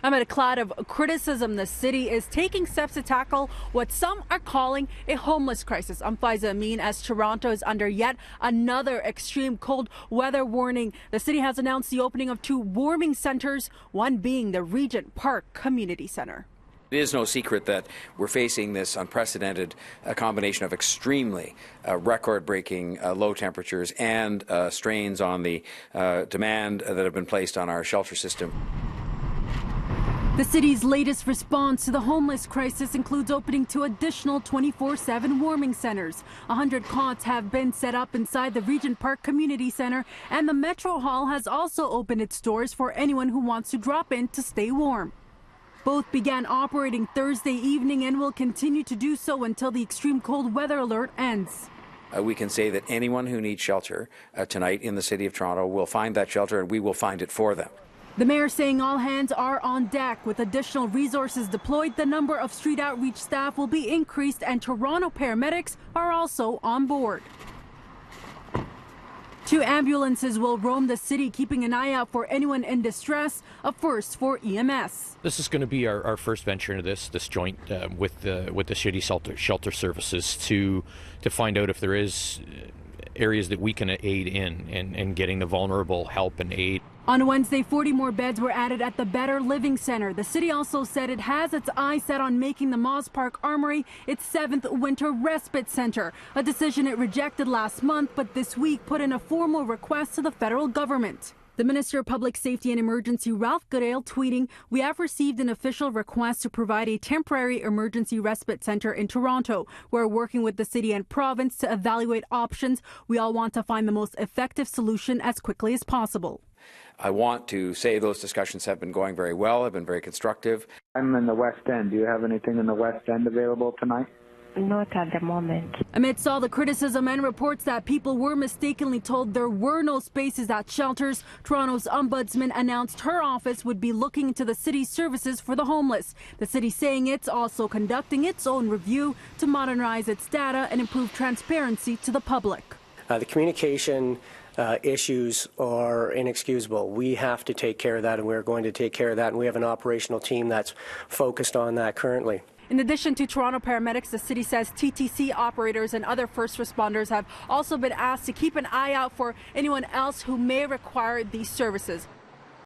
Amid a cloud of criticism, the city is taking steps to tackle what some are calling a homeless crisis. I'm Faiza Amin as Toronto is under yet another extreme cold weather warning. The city has announced the opening of 2 warming centers, one being the Regent Park Community Center. It is no secret that we're facing this unprecedented combination of extremely record-breaking low temperatures and strains on the demand that have been placed on our shelter system. The city's latest response to the homeless crisis includes opening 2 additional 24/7 warming centers. 100 cots have been set up inside the Regent Park Community Center, and the Metro Hall has also opened its doors for anyone who wants to drop in to stay warm. Both began operating Thursday evening and will continue to do so until the extreme cold weather alert ends. We can say that anyone who needs shelter tonight in the City of Toronto will find that shelter, and we will find it for them. The mayor saying all hands are on deck. With additional resources deployed, the number of street outreach staff will be increased, and Toronto paramedics are also on board. 2 ambulances will roam the city, keeping an eye out for anyone in distress, a first for EMS. This is going to be our first venture into this joint with the city shelter services to find out if there is areas that we can aid in getting the vulnerable help and aid. On Wednesday, 40 more beds were added at the Better Living Center. The city also said it has its eyes set on making the Moss Park Armory its 7th winter respite center, a decision it rejected last month, but this week put in a formal request to the federal government. The Minister of Public Safety and Emergency, Ralph Goodale, tweeting, "We have received an official request to provide a temporary emergency respite center in Toronto. We're working with the city and province to evaluate options. We all want to find the most effective solution as quickly as possible." I want to say those discussions have been going very well, have been very constructive. I'm in the West End. Do you have anything in the West End available tonight? Not at the moment. Amidst all the criticism and reports that people were mistakenly told there were no spaces at shelters, Toronto's ombudsman announced her office would be looking into the city's services for the homeless. The city saying it's also conducting its own review to modernize its data and improve transparency to the public. The communication issues are inexcusable. We have to take care of that, and we're going to take care of that, and we have an operational team that's focused on that currently. In addition to Toronto paramedics, the city says TTC operators and other first responders have also been asked to keep an eye out for anyone else who may require these services.